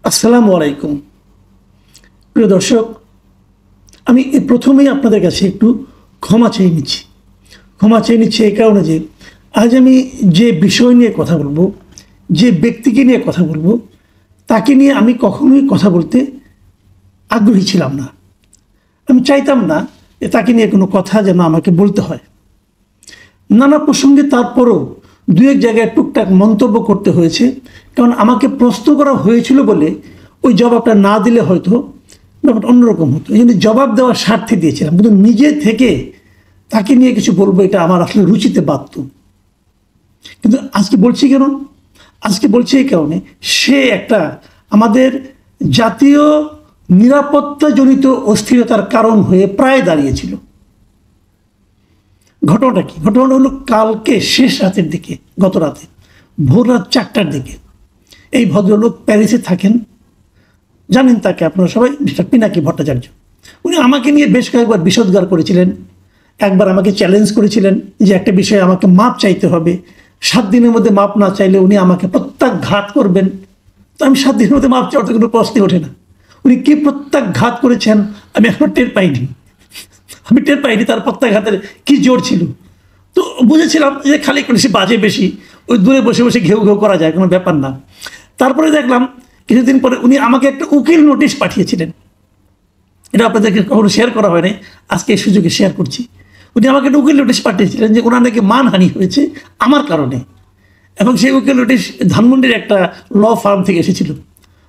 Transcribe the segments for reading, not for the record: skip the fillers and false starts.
আসসালামু আলাইকুম প্রিয় দর্শক, আমি প্রথমেই আপনাদের কাছে একটু ক্ষমা চেয়ে নিচ্ছি এই কারণে যে আজ আমি যে বিষয় নিয়ে কথা বলবো, যে ব্যক্তিকে নিয়ে কথা বলবো, তাকে নিয়ে আমি কখনোই কথা বলতে আগ্রহী ছিলাম না। আমি চাইতাম না যে তাকে নিয়ে কোনো কথা যেন আমাকে বলতে হয়। নানা প্রসঙ্গে তারপরও দু এক জায়গায় টুকটাক মন্তব্য করতে হয়েছে, কারণ আমাকে প্রশ্ন করা হয়েছিল বলে ওই জবাবটা না দিলে হয়তো ব্যাপারটা অন্যরকম হতো। এই জন্য জবাব দেওয়ার স্বার্থে দিয়েছিলাম, কিন্তু নিজে থেকে তাকে নিয়ে কিছু বলবো এটা আমার আসলে রুচিতে বাধ্য। কিন্তু আজকে বলছি এই কারণে সে একটা আমাদের জাতীয় নিরাপত্তাজনিত অস্থিরতার কারণ হয়ে প্রায় দাঁড়িয়েছিল। ঘটনাটা কি? ঘটনাটা হলো কালকে শেষ রাতের দিকে, গত রাতে ভোর রাত 4টার দিকে এই ভদ্রলোক প্যারিসে থাকেন, জানেন তাকে আপনারা সবাই, মিস্টার পিনাকি ভট্টাচার্য। উনি আমাকে নিয়ে বেশ কয়েকবার বিষোদ্গার করেছিলেন। একবার আমাকে চ্যালেঞ্জ করেছিলেন যে একটা বিষয়ে আমাকে মাপ চাইতে হবে, 7 দিনের মধ্যে মাপ না চাইলে উনি আমাকে প্রত্যাঘাত করবেন। তো আমি 7 দিনের মধ্যে মাপ চাওয়ার তো কোনো প্রশ্নই ওঠে না। উনি কি প্রত্যাঘাত করেছেন আমি এখনো টের পাইনি তার প্রত্যাঘাতের কি জোর ছিল। তো বুঝেছিলাম যে খালি করে সে বাজে বেশি, ওই দূরে বসে বসে ঘেউ ঘেউ করা যায়, কোনো ব্যাপার না। তারপরে দেখলাম কিছুদিন পরে উনি আমাকে একটা উকিল নোটিশ পাঠিয়েছিলেন। এটা আপনাদেরকে কখনো শেয়ার করা হয়নি, আজকে এই সুযোগে শেয়ার করছি। উনি আমাকে একটা উকিল নোটিশ পাঠিয়েছিলেন যে ওনার নাকি মানহানি হয়েছে আমার কারণে, এবং সেই উকিল নোটিশ ধানমন্ডির একটা ল ফার্ম থেকে এসেছিল।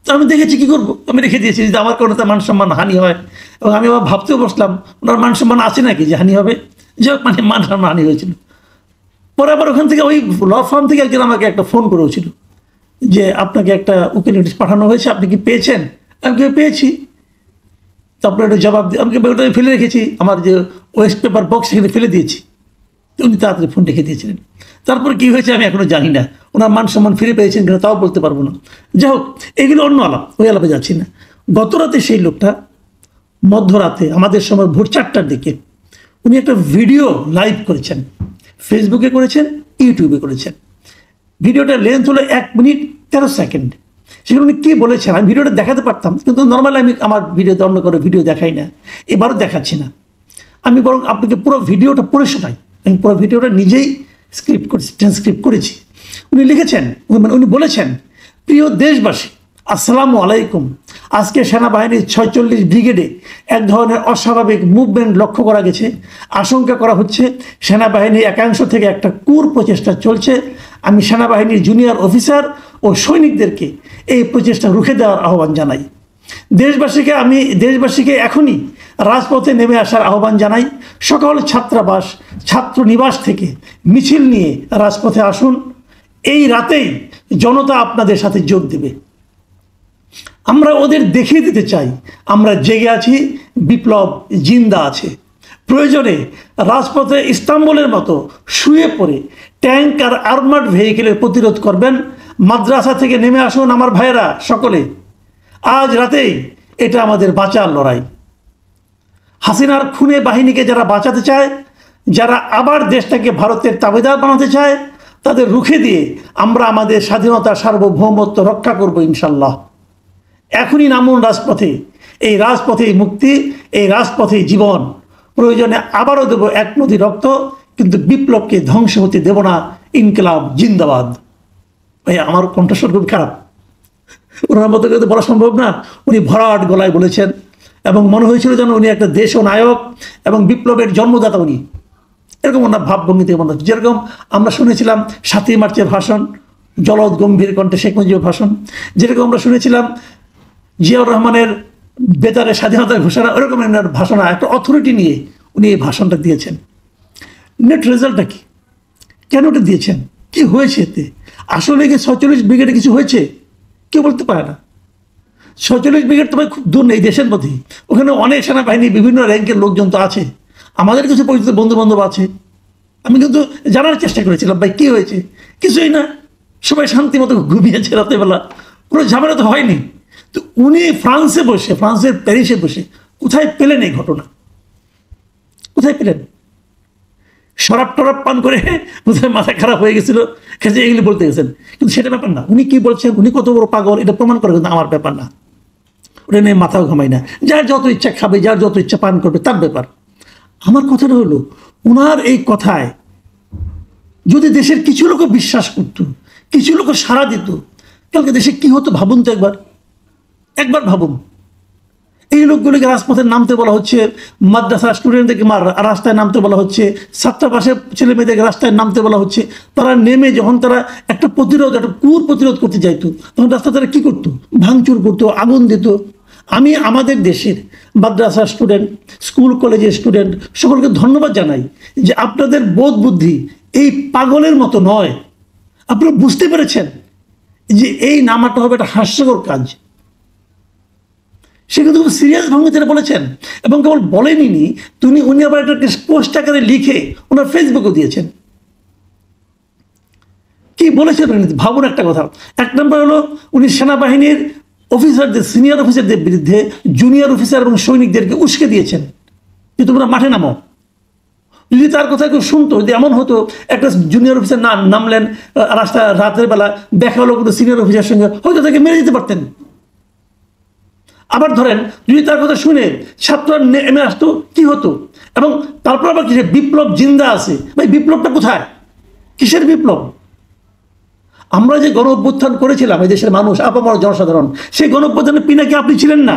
তো আমি দেখেছি, কী করবো, আমি রেখে দিয়েছি যে আমার কারণে তার মান সম্মান হানি হয়। এবং আমি আবার ভাবতেও বসলাম ওনার মান সম্মান আছে নাকি যে হানি হবে। যে হোক, মানে মান সম্মান হানি হয়েছিল। পরে আবার ওখান থেকে ওই ল ফার্ম থেকে একজন আমাকে একটা ফোন করেছিল যে আপনাকে একটা উকিল নোটিশ পাঠানো হয়েছে, আপনি কি পেয়েছেন? আমি কি পেয়েছি। তারপরে একটা জবাব দিয়ে আমি ওটা ফেলে রেখেছি, আমার যে ওয়েস্ট পেপার বক্স সেখানে ফেলে দিয়েছি। উনি তাড়াতাড়ি ফোন রেখে দিয়েছিলেন। তারপর কী হয়েছে আমি এখনও জানি না, ওনার মান সম্মান ফিরে পেয়েছেন কিনা তাও বলতে পারবো না। যাই হোক, এগুলো অন্য আলাপ, ওই আলাপে যাচ্ছি না। গত রাতে সেই লোকটা মধ্যরাতে আমাদের সময় ভোর 4টার দিকে উনি একটা ভিডিও লাইভ করেছেন, ফেসবুকে করেছেন, ইউটিউবে করেছেন। ভিডিওটার লেন্থ হলো 1 মিনিট 13 সেকেন্ড। সেখানে উনি কী বলেছেন আমি ভিডিওটা দেখাতে পারতাম, কিন্তু নর্মালি আমি আমার ভিডিওতে অন্য করে ভিডিও দেখাই না, এবারও দেখাচ্ছি না। আমি বরং আপনাকে পুরো ভিডিওটা পড়ে শোনাই। আমি পুরো ভিডিওটা নিজেই ট্রান্সক্রিপ্ট করেছি। উনি লিখেছেন, উনি বলেছেন, প্রিয় দেশবাসী, আসসালামু আলাইকুম। আজকে সেনাবাহিনীর 46 ব্রিগেডে এক ধরনের অস্বাভাবিক মুভমেন্ট লক্ষ্য করা গেছে। আশঙ্কা করা হচ্ছে সেনাবাহিনীর একাংশ থেকে একটা প্রচেষ্টা চলছে। আমি সেনাবাহিনীর জুনিয়র অফিসার ও সৈনিকদেরকে এই প্রচেষ্টা রুখে দেওয়ার আহ্বান জানাই। দেশবাসীকে এখনই রাজপথে নেমে আসার আহ্বান জানাই। সকল ছাত্রনিবাস থেকে মিছিল নিয়ে রাজপথে আসুন। এই রাতেই জনতা আপনাদের সাথে যোগ দেবে। আমরা ওদের দেখিয়ে দিতে চাই আমরা জেগে আছি, বিপ্লব জিন্দা আছে। প্রয়োজনে রাজপথে ইস্তাম্বুলের মতো শুয়ে পড়ে ট্যাঙ্ক আর আর্মার্ড ভেহিকেলের প্রতিরোধ করবেন। মাদ্রাসা থেকে নেমে আসুন আমার ভাইয়েরা সকলে, আজ রাতেই এটা আমাদের বাঁচার লড়াই। হাসিনার খুনে বাহিনীকে যারা বাঁচাতে চায়, যারা আবার দেশটাকে ভারতের তাবেদার বানাতে চায়, তাদের রুখে দিয়ে আমরা আমাদের স্বাধীনতা সার্বভৌমত্ব রক্ষা করব ইনশাল্লাহ। এখনই নামুন রাজপথে। এই রাজপথেই মুক্তি, এই রাজপথেই জীবন। প্রয়োজনে আবারও দেব 1 নদী রক্ত, কিন্তু বিপ্লবকে ধ্বংস হতে দেব না। ইনকিলাব জিন্দাবাদ। ভাই, আমার কণ্ঠস্বর খুব খারাপ, ওনার মতো করে বলা সম্ভব না। উনি ভরাট গলায় বলেছেন এবং মনে হয়েছিল যেন উনি একটা দেশ নায়ক এবং বিপ্লবের জন্মদাতা। উনি এরকম ওনার ভাবভঙ্গিতে মনে হচ্ছে, যেরকম আমরা শুনেছিলাম 7ই মার্চের ভাষণ, জলদ গম্ভীর কণ্ঠে শেখ মুজিবের ভাষণ, যেরকম আমরা শুনেছিলাম জিয়াউর রহমানের বেতারে স্বাধীনতার ঘোষণা, ওরকম ওনার ভাষণ, একটা অথরিটি নিয়ে উনি এই ভাষণটা দিয়েছেন। নেট রেজাল্টটা কি? কেন ওটা দিয়েছেন? কি হয়েছে এতে? আসলে কি 46 ব্রিগেডে কিছু হয়েছে? কেউ বলতে পারে না। 46 ব্রিগেড তবে খুব দূর নেই, দেশের মধ্যেই। ওখানে অনেক সেনাবাহিনী বিভিন্ন র্যাঙ্কের লোকজন তো আছে, আমাদের কিছু পরিচিত বন্ধু বান্ধব আছে। আমি কিন্তু জানার চেষ্টা করেছিলাম ভাই কী হয়েছে। কিছুই না, সবাই শান্তি মতো ঘুমিয়েছে রাতেবেলা, কোনো ঝামেলা তো হয়নি। তো উনি ফ্রান্সের প্যারিসে বসে কোথায় পেলেন এই ঘটনা? কোথায় পেলেন? শরাব টরাব পান করে বোধহয় মাথা খারাপ হয়ে গেছিল, কাজে এগুলি বলতে গেছেন। কিন্তু সেটা ব্যাপার না, উনি কি বলছেন, উনি কত বড় পাগল এটা প্রমাণ করে, কিন্তু আমার ব্যাপার না, ওটা নিয়ে মাথাও ঘামাই না। যার যত ইচ্ছা খাবে, যার যত ইচ্ছা পান করবে, তার ব্যাপার। আমার কথাটা হলো, ওনার এই কথায় যদি দেশের কিছু লোক বিশ্বাস করতো, কিছু লোক সাড়া দিত, কালকে দেশে কি হতো ভাবুন তো একবার, একবার ভাবুন। এই লোকগুলিকে রাজপথে নামতে বলা হচ্ছে, মাদ্রাসা স্টুডেন্টদেরকে রাস্তায় নামতে বলা হচ্ছে, ছাত্রাবাসের ছেলে মেয়েদেরকে রাস্তায় নামতে বলা হচ্ছে। তারা নেমে যখন তারা একটা প্রতিরোধ, একটা কুর প্রতিরোধ করতে যাইতো, তখন রাস্তা তারা কি করতো, ভাঙচুর করতো, আগুন দিত। আমি আমাদের দেশের মাদ্রাসা স্টুডেন্ট, স্কুল কলেজের স্টুডেন্ট সকলকে ধন্যবাদ জানাই যে আপনাদের বোধ বুদ্ধি এই পাগলের মতো নয়। আপনারা বুঝতে পেরেছেন যে এই নামাটা হবে একটা হাস্যকর কাজ। সে কিন্তু খুব সিরিয়াস ভঙ্গিতে বলেছেন, এবং কেবল বলেনি, উনি আবার একটা পোস্ট আকারে লিখে ওনার ফেসবুকে দিয়েছেন। কি বলেছেন ভাবুন একটা কথা। এক নম্বর হলো, উনি সেনাবাহিনীর অফিসারদের, সিনিয়র অফিসারদের বিরুদ্ধে জুনিয়র অফিসার এবং সৈনিকদেরকে উস্কে দিয়েছেন যে তোমরা মাঠে নামো। যদি তার কথা কেউ শুনতো, যদি এমন হতো একটা জুনিয়র অফিসার নামলেন রাস্তা রাতের বেলা, দেখা হলো কোনো সিনিয়র অফিসারের সঙ্গে, হয়তো তাকে মেরে দিতে পারতেন। আবার ধরেন যদি তার কথা শুনে ছাত্ররা নেমে আসতো, কি হতো? এবং তারপর আবার কিসের বিপ্লব জিন্দা আছে, ভাই বিপ্লবটা কোথায়? কিসের বিপ্লব? আমরা যে গণ অভ্যুত্থান করেছিলাম এই দেশের মানুষ, আপামর জনসাধারণ, সেই গণ অভ্যুত্থানের পিনাকি আপনি ছিলেন না,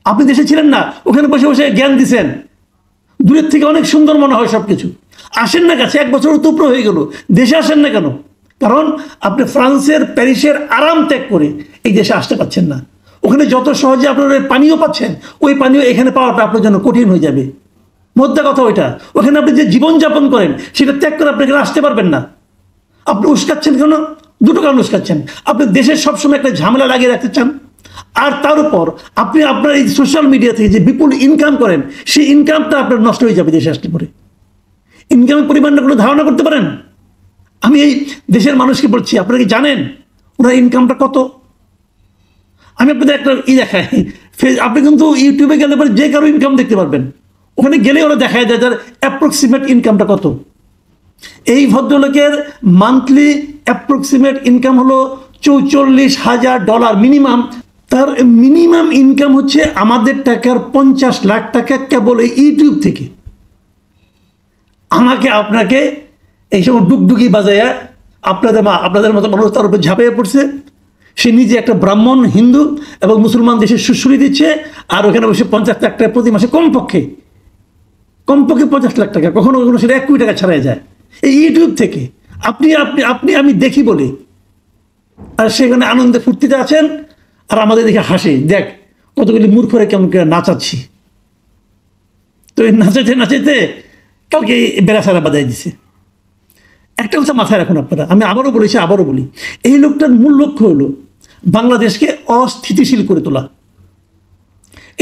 আপনি দেশে ছিলেন না, ওখানে বসে বসে জ্ঞান দিছেন। দূরের থেকে অনেক সুন্দর মনে হয় সবকিছু, আসেন না কাছে, 1 বছর তুপ্র হয়ে গেল, দেশে আসেন না কেন? কারণ আপনি ফ্রান্সের প্যারিসের আরাম ত্যাগ করে এই দেশে আসতে পারছেন না। ওখানে যত সহজে আপনারা পানীয় পাচ্ছেন, ওই পানীয় এখানে পাওয়াটা আপনার জন্য কঠিন হয়ে যাবে। মধ্যে কথা ওইটা, ওখানে আপনি যে জীবনযাপন করেন সেটা ত্যাগ করে আপনি এখানে আসতে পারবেন না। আপনি উস্কাচ্ছেন কেন? দুটো কারণ উস্কাচ্ছেন। আপনি দেশের সবসময় একটা ঝামেলা লাগিয়ে রাখতে চান, আর তার উপর আপনি আপনার এই সোশ্যাল মিডিয়া থেকে যে বিপুল ইনকাম করেন, সেই ইনকামটা আপনার নষ্ট হয়ে যাবে দেশে আসলে পরে। ইনকামের পরিমাণটা কোনো ধারণা করতে পারেন? আমি এই দেশের মানুষকে বলছি, আপনারা কি জানেন ওনার ইনকামটা কত? আমি আপনাদের একটা দেখাই, আপনি কিন্তু ইউটিউবে গেলে পরে যে কারো ইনকাম দেখতে পারবেন, ওখানে গেলে ওরা দেখায় যায় তার অ্যাপ্রক্সিমেট ইনকামটা কত। এই ভদ্রলোকের মান্থলি অ্যাপ্রক্সিমেট ইনকাম হলো $44,000 মিনিমাম। তার মিনিমাম ইনকাম হচ্ছে আমাদের টাকার 50 লাখ টাকা কেবল এই ইউটিউব থেকে। আমাকে আপনাকে এই সময় ডুগডুগি বাজাইয়া আপনাদের মতো মানুষ তার উপর ঝাঁপিয়ে পড়ছে। সে নিজে একটা ব্রাহ্মণ, হিন্দু এবং মুসলমান দেশে সুশ্রী দিচ্ছে, আর ওখানে বসে 50 লাখ টাকা প্রতি মাসে, কমপক্ষে 50 লাখ টাকা, কখনো কখনো সেটা 1 কোটি টাকা ছাড়াই যায় এই ইউটিউব থেকে। আমি দেখি বলে, আর সেখানে আনন্দে ফুর্তিতে আছেন, আর আমাদের দেখে হাসে, দেখ কতগুলি মূর্খরে কেমন করে নাচাচ্ছি। তো এই নাচাইতে নাচাইতে কালকে বেড়াছাড়া বাজাই দিছে। একটা কথা মাথায় রাখুন আপনারা, আমি আবারও বলেছি, আবারও বলি, এই লোকটার মূল লক্ষ্য হলো বাংলাদেশকে অস্থিতিশীল করে তোলা।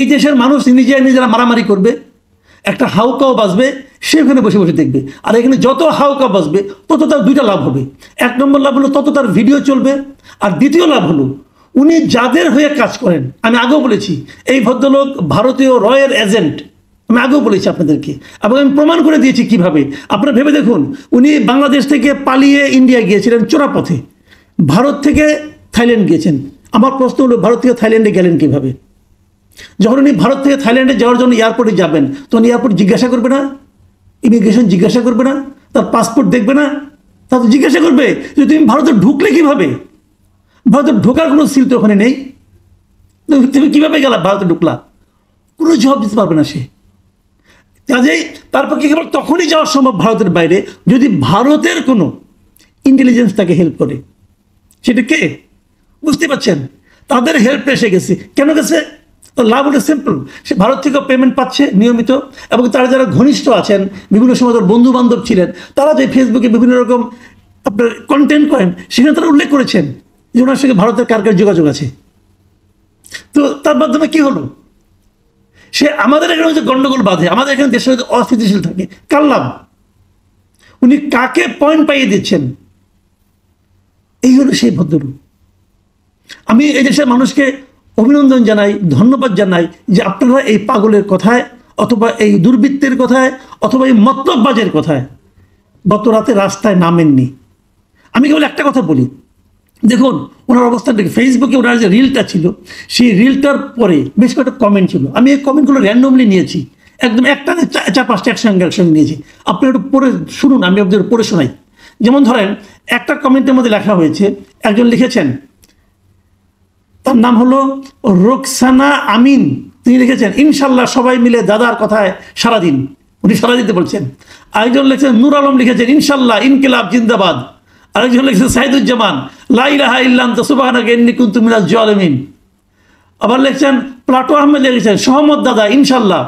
এই দেশের মানুষ নিজেরা মারামারি করবে, একটা হাউকাও বাজবে, সে ওখানে বসে বসে দেখবে। আর এখানে যত হাউকা বাজবে তত তার 2টা লাভ হবে। 1 নম্বর লাভ হলো তত তার ভিডিও চলবে, আর দ্বিতীয় লাভ হলো উনি যাদের হয়ে কাজ করেন, আমি আগেও বলেছি এই ভদ্রলোক ভারতীয় রয়ের এজেন্ট, আমি আগেও বলেছি আপনাদেরকে, এবং আমি প্রমাণ করে দিয়েছি কিভাবে। আপনারা ভেবে দেখুন, উনি বাংলাদেশ থেকে পালিয়ে ইন্ডিয়া গিয়েছিলেন চোরাপথে, ভারত থেকে থাইল্যান্ড গিয়েছেন। আমার প্রশ্ন হলো, ভারত থেকে থাইল্যান্ডে গেলেন কিভাবে? যখন উনি ভারত থেকে থাইল্যান্ডে যাওয়ার জন্য এয়ারপোর্টে যাবেন, তখন এয়ারপোর্ট জিজ্ঞাসা করবে না, ইমিগ্রেশন জিজ্ঞাসা করবে না, তার পাসপোর্ট দেখবে না? তা তো জিজ্ঞাসা করবে যে তুমি ভারতে ঢুকলে কিভাবে? ভারতে ঢোকার কোনো সিল তো ওখানে নেই, তুমি কিভাবে গেলা, ভারতে ঢুকলা? কোনো জবাব দিতে পারবে না সে। কাজেই তার পক্ষে কেবল তখনই যাওয়া সম্ভব ভারতের বাইরে যদি ভারতের কোনো ইন্টেলিজেন্স তাকে হেল্প করে। সেটা কে? বুঝতে পারছেন? তাদের হেল্প এসে গেছে। কেন গেছে? লাভ হলো সিম্পল, সে ভারত থেকেও পেমেন্ট পাচ্ছে নিয়মিত, এবং তারা যারা ঘনিষ্ঠ আছেন, বিভিন্ন সময় তার বন্ধু বান্ধব ছিলেন, তারা যে ফেসবুকে বিভিন্ন রকম আপনার কন্টেন্ট করেন, সেখানে তারা উল্লেখ করেছেন যে ওনার সঙ্গে ভারতের কার কার যোগাযোগ আছে। তো তার মাধ্যমে কি হলো? সে আমাদের এখানে হচ্ছে গন্ডগোল বাঁধে, আমাদের এখানে দেশের হয়তো অস্থিতিশীল থাকে, কার লাভ? উনি কাকে পয়েন্ট পাইয়ে দিচ্ছেন? এই হলো সেই ভদ্রলোক। আমি এই দেশের মানুষকে অভিনন্দন জানাই, ধন্যবাদ জানাই যে আপনারা এই পাগলের কথায় অথবা এই দুর্বৃত্তের কথায় অথবা এই মতলববাজের কথায় গত রাতে রাস্তায় নামেননি। আমি কেবল একটা কথা বলি, দেখুন ওনার অবস্থান থেকে ফেসবুকে ওনার যে রিলটা ছিল সেই রিলটার পরে বেশ কয়েকটা কমেন্ট ছিল। আমি এই কমেন্টগুলো র্যান্ডমলি নিয়েছি, একদম একটা চার পাঁচটা একসঙ্গে নিয়েছি। আপনি একটু পড়ে শুনুন, আমি আপনাদের পড়ে শোনাই। যেমন ধরেন একটা কমেন্টের মধ্যে লেখা হয়েছে, একজন লিখেছেন, তার নাম হলো রোকসানা আমিন, তিনি লিখেছেন ইনশাল্লাহ সবাই মিলে দাদার কথায় সারাদিন, উনি সারা দিতে বলছেন। আরেকজন লিখেছেন নূর আলম লিখেছেন ইনশাল্লাহ ইনকিলাব জিন্দাবাদ। আরেকজন লিখেছেন সাইদুজ্জামান লা ইলাহা ইল্লা আনতা সুবহানাকা ইন্নী কুনতু মিনাজ জালিমিন। আবার লিখছেন প্লাটো আহমেদ লিখেছেন সহমত দাদা ইনশাল্লাহ।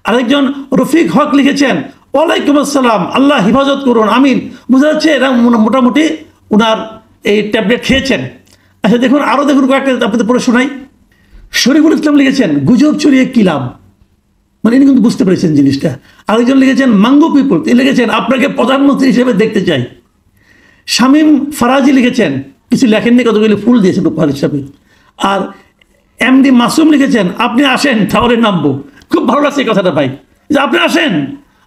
আরেকজন রফিক হক লিখেছেন ওয়ালাইকুম আসসালাম, আল্লাহ হিফাজত করুন আমিন। বোঝা যাচ্ছে এরা মোটামুটি ওনার এই ট্যাবলেট খেয়েছেন। আচ্ছা দেখুন, আরও দেখুন কয়েকটা আপনাদের পড়ে শোনাই। শরীফুল ইসলাম লিখেছেন গুজব ছড়িয়ে কি লাভ, মানে ইনি কিন্তু বুঝতে পেরেছেন জিনিসটা। আরেকজন লিখেছেন মাঙ্গো পিপল, তিনি লিখেছেন আপনাকে প্রধানমন্ত্রী হিসেবে দেখতে চাই। শামীম ফারাজি লিখেছেন, কিছু লেখেননি, কতগুলি ফুল দিয়েছেন উপহার হিসাবে। আর এমডি মাসুম লিখেছেন আপনি আসেন তাহলে নামবো। খুব ভালো লাগছে এই কথাটা ভাই, যে আপনি আসেন,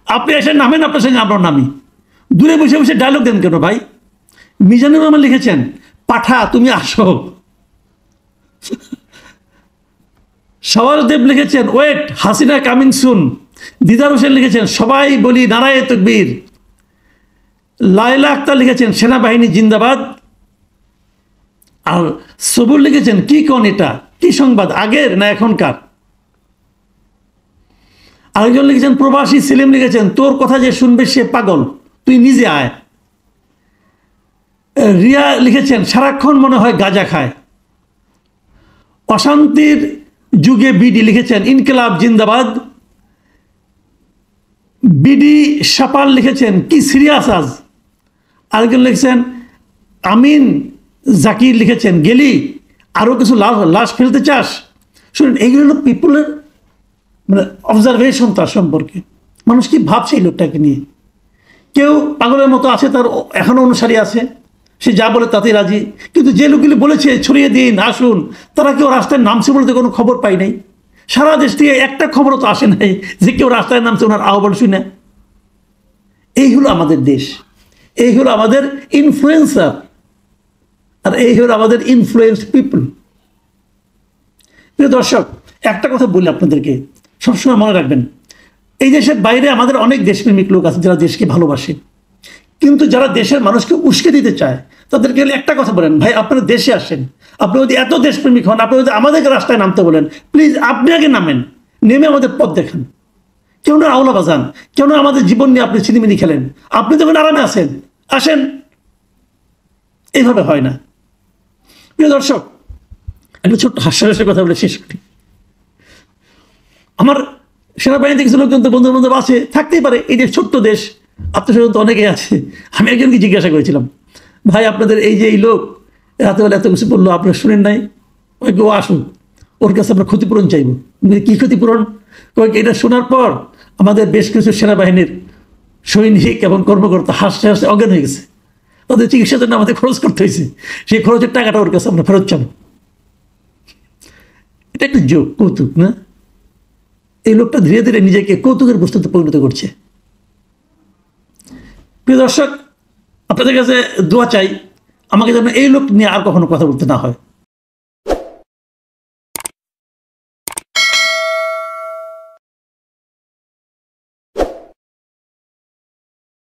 আপনি এসে নামেন, আপনার সঙ্গে আমরা নামি। দূরে বসে বসে ডায়লগ দেন কেন ভাই? মিজানুর রহমান লিখেছেন পাঠা তুমি আসো। সওয়ারদেব লিখেছেন ওয়েট হাসিনা কামিং সুন। দিদার হোসেন লিখেছেন সবাই বলি নারায়ে তাকবীর। লায়লা আক্তার লিখেছেন সেনাবাহিনী জিন্দাবাদ। আর সবুর লিখেছেন কি কোন এটা, কি সংবাদ, আগের না এখনকার? আরেকজন লিখেছেন প্রবাসী সেলিম লিখেছেন তোর কথা যে শুনবে সে পাগল, তুই নিজে আয়। রিয়া লিখেছেন সারাক্ষণ মনে হয় গাঁজা খায়। অশান্তির যুগে বিডি লিখেছেন ইনকিলাব জিন্দাবাদ। বিডি সাপাল লিখেছেন কি সিরিয়াস আজ। আরেকজন লিখেছেন আমিন জাকির লিখেছেন গেলি আরও কিছু লাশ ফেলতে চাস। শুনুন, এইগুলো হলো পিপুলের মানে অবজারভেশন তার সম্পর্কে, মানুষ কি ভাবছে এই লোকটাকে নিয়ে। কেউ পাগলের মতো আছে, তার এখনও অনুসারী আছে, সে যা বলে তাতেই রাজি। কিন্তু যে লোকগুলি বলেছে ছড়িয়ে দিন আসুন, তারা কেউ রাস্তায় নামছে বলতে কোনো খবর পাই নাই। সারা দেশ থেকে একটা খবরও তো আসে নাই যে কেউ রাস্তায় নামছে ওনার আহ্বান শুনে। এই হলো আমাদের দেশ, এই হলো আমাদের ইনফ্লুয়েন্সার, আর এই হলো আমাদের ইনফ্লুয়েন্সড পিপল। প্রিয় দর্শক, একটা কথা বলি আপনাদেরকে, সবসময় মনে রাখবেন, এই দেশের বাইরে আমাদের অনেক দেশপ্রেমিক লোক আছে যারা দেশকে ভালোবাসে, কিন্তু যারা দেশের মানুষকে উস্কে দিতে চায় তাদেরকে একটা কথা বলেন, ভাই আপনারা দেশে আসেন, আপনি যদি এত দেশপ্রেমিক হন, আপনি যদি আমাদেরকে রাস্তায় নামতে বলেন, প্লিজ আপনি আগে নামেন, নেমে আমাদের পথ দেখান। কেউ না আওলা বাজান, কেউ না আমাদের জীবন নিয়ে আপনি ছিনিমিনি খেলেন। আপনি যখন আরামে আসেন আসেন, এইভাবে হয় না। প্রিয় দর্শক, একটা ছোট্ট হাস্যরসের কথা বলে শেষ করি। আমার সেনাবাহিনীতে কিছু লোকজন তো বন্ধু বান্ধব আছে, থাকতেই পারে, এই যে ছোট্ট দেশ, আত্মীয়স্বজন তো অনেকেই আছে। আমি একজনকে জিজ্ঞাসা করেছিলাম, ভাই আপনাদের এই যে এই লোক রাতেবেলা এত কিছু বললো, আপনারা শুনেন নাই? ওই কেউ আসুন, ওর কাছে আমরা ক্ষতিপূরণ চাইব। কী ক্ষতিপূরণ? কয়েক এটা শোনার পর আমাদের বেশ কিছু সেনাবাহিনীর সৈনিক এবং কর্মকর্তা হাসতে হাসতে অজ্ঞান হয়ে গেছে। তাদের চিকিৎসার জন্য আমাদের খরচ করতে হয়েছে, সেই খরচের টাকাটা ওর কাছে আমরা ফেরত চাবো। এটা একটা জোক, কৌতুক না? এই লোকটা ধীরে ধীরে নিজেকে কৌতুকের বস্তুতে পরিণত করছে। প্রিয় দর্শক, আপনাদের কাছে দোয়া চাই আমাকে যেন এই লোক নিয়ে আর কখনো কথা বলতে না হয়।